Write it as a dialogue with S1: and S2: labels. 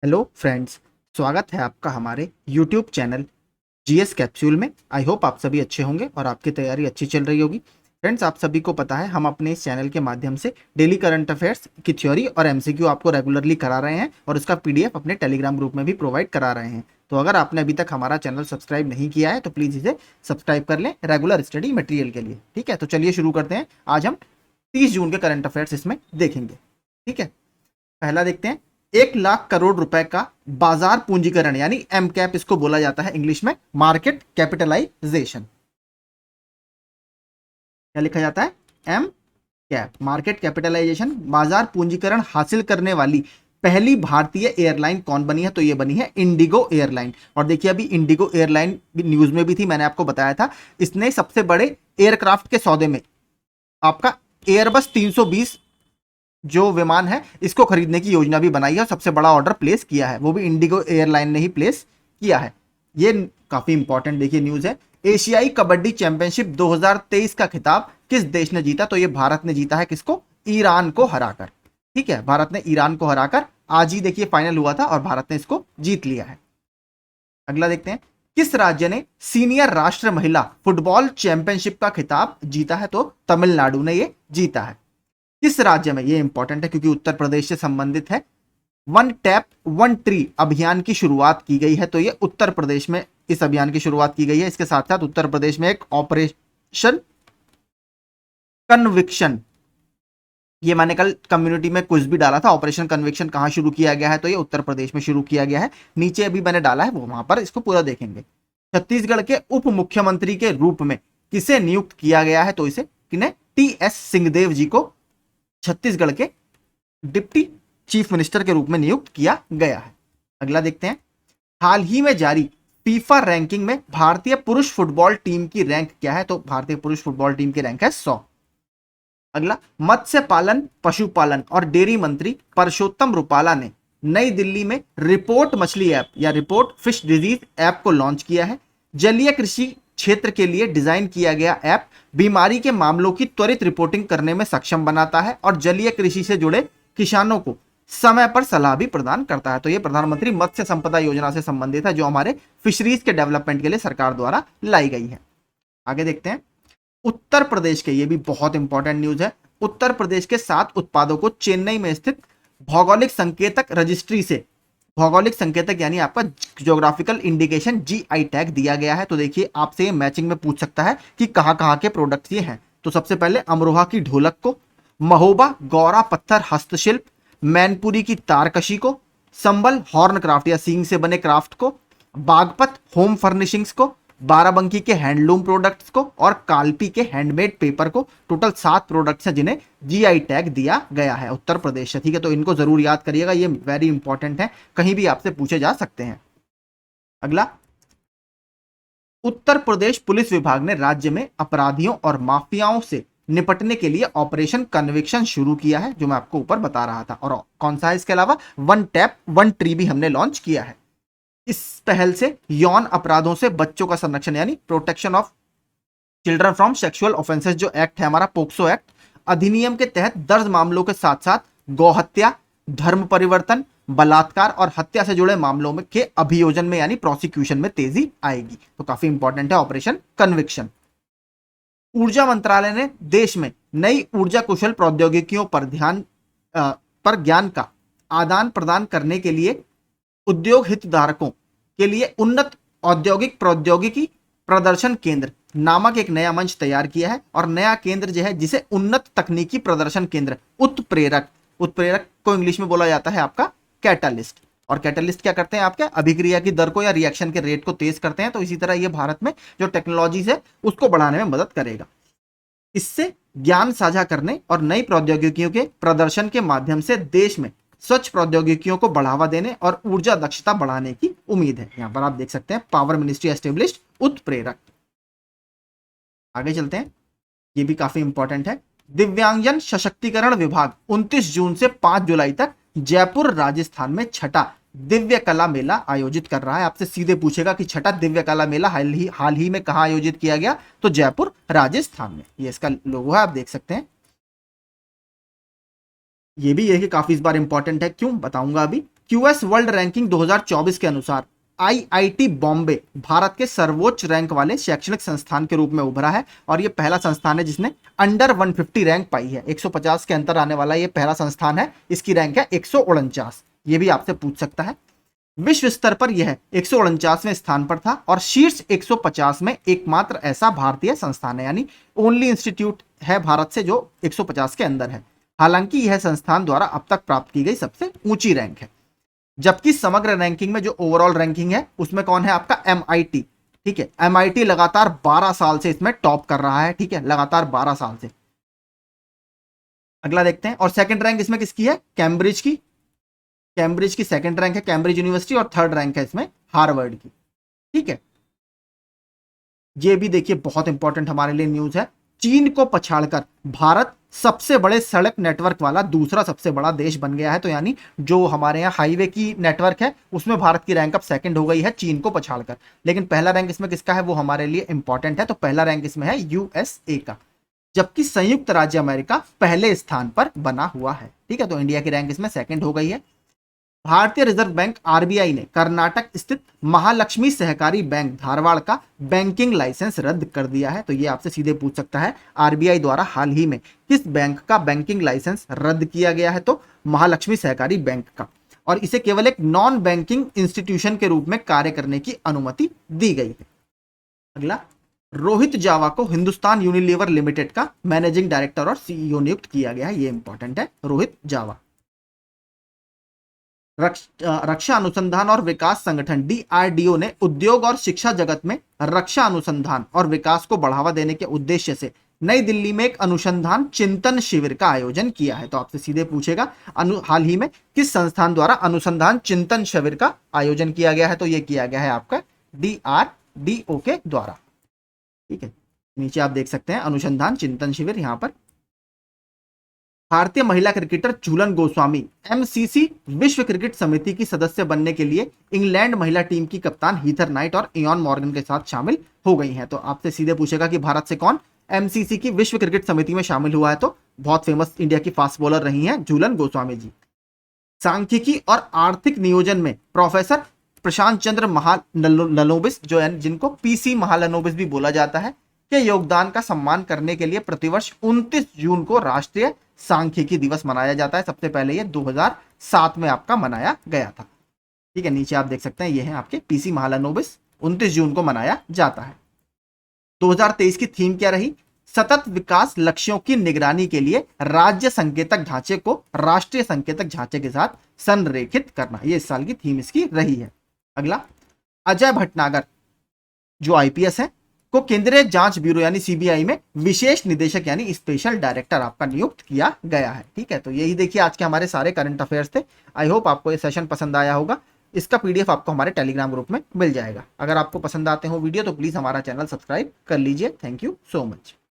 S1: Hello friends, स्वागत है आपका हमारे यूट्यूब चैनल जीएस कैप्सूल में। आई होप आप सभी अच्छे होंगे और आपकी तैयारी अच्छी चल रही होगी। फ्रेंड्स, आप सभी को पता है हम अपने इस चैनल के माध्यम से डेली करंट अफेयर्स की थ्योरी और एमसीक्यू आपको रेगुलरली करा रहे हैं और उसका पीडीएफ अपने टेलीग्राम ग्रुप में भी प्रोवाइड करा रहे हैं। तो अगर आपने अभी तक हमारा चैनल सब्सक्राइब नहीं किया है तो प्लीज़ इसे सब्सक्राइब कर लें रेगुलर स्टडी मटेरियल के लिए। ठीक है, तो चलिए शुरू करते हैं। आज हम 30 जून के करंट अफेयर्स इसमें देखेंगे। ठीक है, पहला देखते हैं। 1 लाख करोड़ रुपए का बाजार पूंजीकरण यानी एम कैप इसको बोला जाता है इंग्लिश में, मार्केट कैपिटलाइजेशन। क्या लिखा जाता है? एम कैप, मार्केट कैपिटलाइजेशन, बाजार पूंजीकरण हासिल करने वाली पहली भारतीय एयरलाइन कौन बनी है? तो ये बनी है इंडिगो एयरलाइन। और देखिए अभी इंडिगो एयरलाइन न्यूज में भी थी, मैंने आपको बताया था। इसने सबसे बड़े एयरक्राफ्ट के सौदे में आपका एयरबस 320 जो विमान है इसको खरीदने की योजना भी बनाई है और सबसे बड़ा ऑर्डर प्लेस किया है, वो भी इंडिगो एयरलाइन ने ही प्लेस किया है। ये काफी इंपॉर्टेंट देखिए न्यूज है। एशियाई कबड्डी चैंपियनशिप 2023 का खिताब किस देश ने जीता? तो ये भारत ने जीता है। किसको? ईरान को हराकर। ठीक है, भारत ने ईरान को हराकर आज ही देखिए फाइनल हुआ था और भारत ने इसको जीत लिया है। अगला देखते हैं। किस राज्य ने सीनियर राष्ट्र महिला फुटबॉल चैंपियनशिप का खिताब जीता है? तो तमिलनाडु ने ये जीता है। किस राज्य में? ये इंपॉर्टेंट है क्योंकि उत्तर प्रदेश से संबंधित है। वन टैप वन ट्री अभियान की शुरुआत की गई है, तो ये उत्तर प्रदेश में इस अभियान की शुरुआत की गई है। इसके साथ साथ उत्तर प्रदेश में एक ऑपरेशन कन्विक्शन, ये मैंने कल कम्युनिटी में कुछ भी डाला था। ऑपरेशन कन्विक्शन कहां शुरू किया गया है? तो ये उत्तर प्रदेश में शुरू किया गया है। नीचे अभी मैंने डाला है, वो वहां पर इसको पूरा देखेंगे। छत्तीसगढ़ के उप मुख्यमंत्री के रूप में किसे नियुक्त किया गया है? तो इसे किन्हें? टी.एस. सिंहदेव जी को छत्तीसगढ़ के डिप्टी चीफ मिनिस्टर के रूप में नियुक्त किया गया है। अगला देखते हैं। हाल ही में जारी फीफा रैंकिंग में भारतीय पुरुष फुटबॉल टीम की रैंक क्या है? तो भारतीय पुरुष फुटबॉल टीम की रैंक है 100। अगला, मत्स्य पालन, पशुपालन और डेयरी मंत्री परषोत्तम रुपाला ने नई दिल्ली में रिपोर्ट मछली ऐप या रिपोर्ट फिश डिजीज ऐप को लॉन्च किया है। जलीय कृषि क्षेत्र के लिए डिजाइन किया गया ऐप बीमारी के मामलों की त्वरित रिपोर्टिंग करने में सक्षम बनाता है और जलीय कृषि से जुड़े किसानों को समय पर सलाह भी प्रदान करता है। तो यह प्रधानमंत्री मत्स्य संपदा योजना से संबंधित है, जो हमारे फिशरीज के डेवलपमेंट के लिए सरकार द्वारा लाई गई है। आगे देखते हैं। उत्तर प्रदेश के, ये भी बहुत इंपॉर्टेंट न्यूज है। उत्तर प्रदेश के 7 उत्पादों को चेन्नई में स्थित भौगोलिक संकेतक रजिस्ट्री से, भौगोलिक संकेतक यानी आपका ज्योग्राफिकल इंडिकेशन, जीआई टैग दिया गया है। तो देखिए आपसे मैचिंग में पूछ सकता है कि कहां कहां के प्रोडक्ट्स ये हैं। तो सबसे पहले अमरोहा की ढोलक को, महोबा गौरा पत्थर हस्तशिल्प, मैनपुरी की तारकशी को, संबल हॉर्न क्राफ्ट या सींग से बने क्राफ्ट को, बागपत होम फर्निशिंग्स को, बाराबंकी के हैंडलूम प्रोडक्ट्स को और कालपी के हैंडमेड पेपर को। टोटल 7 प्रोडक्ट्स हैं जिन्हें जीआई टैग दिया गया है उत्तर प्रदेश से। ठीक है, तो इनको जरूर याद करिएगा, ये वेरी इंपॉर्टेंट है, कहीं भी आपसे पूछे जा सकते हैं। अगला, उत्तर प्रदेश पुलिस विभाग ने राज्य में अपराधियों और माफियाओं से निपटने के लिए ऑपरेशन कन्विक्शन शुरू किया है, जो मैं आपको ऊपर बता रहा था। और कौन सा है इसके अलावा? वन टैप वन ट्री भी हमने लॉन्च किया है। इस पहल से यौन अपराधों से बच्चों का संरक्षण यानी protection of children from sexual offences, जो एक्ट है हमारा पोक्सो एक्ट अधिनियम के तहत दर्ज मामलों के साथ साथ गौहत्या, धर्म परिवर्तन, बलात्कार और हत्या से जुड़े मामलों में के अभियोजन में यानी प्रोसिक्यूशन में तेजी आएगी। तो काफी इंपॉर्टेंट है ऑपरेशन कन्विक्शन। ऊर्जा मंत्रालय ने देश में नई ऊर्जा कुशल प्रौद्योगिकियों पर ज्ञान का आदान प्रदान करने के लिए उद्योग हितधारकों के लिए उन्नत औद्योगिक प्रौद्योगिकी प्रदर्शन केंद्र नामक एक नया मंच तैयार किया है। और नया केंद्र जो है जिसे उन्नत तकनीकी प्रदर्शन केंद्र उत्प्रेरक, उत्प्रेरक को इंग्लिश में बोला जाता है आपका कैटालिस्ट। और कैटालिस्ट क्या करते हैं? आपके अभिक्रिया की दर को या रिएक्शन के रेट को तेज करते हैं। तो इसी तरह ये भारत में जो टेक्नोलॉजीज है उसको बढ़ाने में मदद करेगा। इससे ज्ञान साझा करने और नई प्रौद्योगिकियों के प्रदर्शन के माध्यम से देश में स्वच्छ प्रौद्योगिकियों को बढ़ावा देने और ऊर्जा दक्षता बढ़ाने की उम्मीद है। यहां पर आप देख सकते हैं पावर मिनिस्ट्री एस्टेब्लिश्ड उत्प्रेरक। आगे चलते हैं, ये भी काफी इंपॉर्टेंट है। दिव्यांगजन सशक्तिकरण विभाग 29 जून से 5 जुलाई तक जयपुर राजस्थान में छठा दिव्य कला मेला आयोजित कर रहा है। आपसे सीधे पूछेगा कि छठा दिव्य कला मेला हाल ही में कहां आयोजित किया गया? तो जयपुर राजस्थान में। ये इसका लोगो है, आप देख सकते हैं। ये भी है कि काफी इस बार इंपॉर्टेंट है, क्यों बताऊंगा अभी। क्यूएस वर्ल्ड रैंकिंग 2024 के अनुसार आईआईटी बॉम्बे भारत के सर्वोच्च रैंक वाले शैक्षणिक संस्थान के रूप में उभरा है और यह पहला संस्थान है जिसने अंडर 150 रैंक पाई है। 150 के अंतर आने वाला यह पहला संस्थान है। इसकी रैंक है 149। यह भी आपसे पूछ सकता है। विश्व स्तर पर यह 149वें स्थान पर था और शीर्ष 150 में एकमात्र ऐसा भारतीय संस्थान है, यानी ओनली इंस्टीट्यूट है भारत से जो 150 के अंदर है। हालांकि यह संस्थान द्वारा अब तक प्राप्त की गई सबसे ऊंची रैंक है। जबकि समग्र रैंकिंग में जो ओवरऑल रैंकिंग है उसमें कौन है आपका एमआईटी। ठीक है, एमआईटी लगातार 12 साल से इसमें टॉप कर रहा है। ठीक है, लगातार 12 साल से। अगला देखते हैं। और सेकंड रैंक इसमें किसकी है? कैम्ब्रिज की। कैम्ब्रिज की सेकंड रैंक है कैम्ब्रिज यूनिवर्सिटी और थर्ड रैंक है इसमें हार्वर्ड की। ठीक है, ये भी देखिए बहुत इंपॉर्टेंट हमारे लिए न्यूज है। चीन को पछाड़कर भारत सबसे बड़े सड़क नेटवर्क वाला दूसरा सबसे बड़ा देश बन गया है। तो यानी जो हमारे यहाँ हाईवे की नेटवर्क है उसमें भारत की रैंक अब सेकंड हो गई है चीन को पछाड़कर। लेकिन पहला रैंक इसमें किसका है वो हमारे लिए इंपॉर्टेंट है। तो पहला रैंक इसमें है यूएसए का, जबकि संयुक्त राज्य अमेरिका पहले स्थान पर बना हुआ है। ठीक है, तो इंडिया की रैंक इसमें सेकंड हो गई है। भारतीय रिजर्व बैंक आरबीआई ने कर्नाटक स्थित महालक्ष्मी सहकारी बैंक धारवाड़ का बैंकिंग लाइसेंस रद्द कर दिया है। तो ये आपसे सीधे पूछ सकता है आरबीआई द्वारा हाल ही में किस बैंक का बैंकिंग लाइसेंस रद्द किया गया है? तो महालक्ष्मी सहकारी बैंक का, और इसे केवल एक नॉन बैंकिंग इंस्टीट्यूशन के रूप में कार्य करने की अनुमति दी गई है। अगला, रोहित जावा को हिंदुस्तान यूनिलीवर लिमिटेड का मैनेजिंग डायरेक्टर और सीईओ नियुक्त किया गया है। ये इंपॉर्टेंट है, रोहित जावा। रक्षा अनुसंधान और विकास संगठन डीआरडीओ ने उद्योग और शिक्षा जगत में रक्षा अनुसंधान और विकास को बढ़ावा देने के उद्देश्य से नई दिल्ली में एक अनुसंधान चिंतन शिविर का आयोजन किया है। तो आपसे सीधे पूछेगा हाल ही में किस संस्थान द्वारा अनुसंधान चिंतन शिविर का आयोजन किया गया है? तो यह किया गया है आपका डीआरडीओ के द्वारा। ठीक है, नीचे आप देख सकते हैं अनुसंधान चिंतन शिविर। यहां पर भारतीय महिला क्रिकेटर झूलन गोस्वामी एमसीसी विश्व क्रिकेट समिति की सदस्य बनने के लिए इंग्लैंड महिला टीम की कप्तान हीथर नाइट और इयान मॉर्गन के साथ शामिल हो गई हैं। तो आपसे सीधे पूछेगा कि भारत से कौन एमसीसी की विश्व क्रिकेट समिति में शामिल हुआ है? तो बहुत फेमस इंडिया की फास्ट बॉलर रही हैं झूलन गोस्वामी जी। सांख्यिकी और आर्थिक नियोजन में प्रोफेसर प्रशांत चंद्र महालनोबिस जो है, जिनको पीसी महालनोबिस भी बोला जाता है, के योगदान का सम्मान करने के लिए प्रतिवर्ष 29 जून को राष्ट्रीय सांख्यिकी दिवस मनाया जाता है। सबसे पहले ये 2007 में आपका मनाया गया था। ठीक है, नीचे आप देख सकते हैं ये है आपके पीसी महालनोबिस, 29 जून को मनाया जाता है। 2023 की थीम क्या रही? सतत विकास लक्ष्यों की निगरानी के लिए राज्य संकेतक ढांचे को राष्ट्रीय संकेतक ढांचे के साथ संरेखित करना, ये इस साल की थीम इसकी रही है। अगला, अजय भटनागर जो आईपीएस है को केंद्रीय जांच ब्यूरो यानी सीबीआई में विशेष निदेशक यानी स्पेशल डायरेक्टर आपका नियुक्त किया गया है। ठीक है, तो यही देखिए आज के हमारे सारे करंट अफेयर्स थे। आई होप आपको ये सेशन पसंद आया होगा। इसका पीडीएफ आपको हमारे टेलीग्राम ग्रुप में मिल जाएगा। अगर आपको पसंद आते हो वीडियो तो प्लीज हमारा चैनल सब्सक्राइब कर लीजिए। Thank you so much.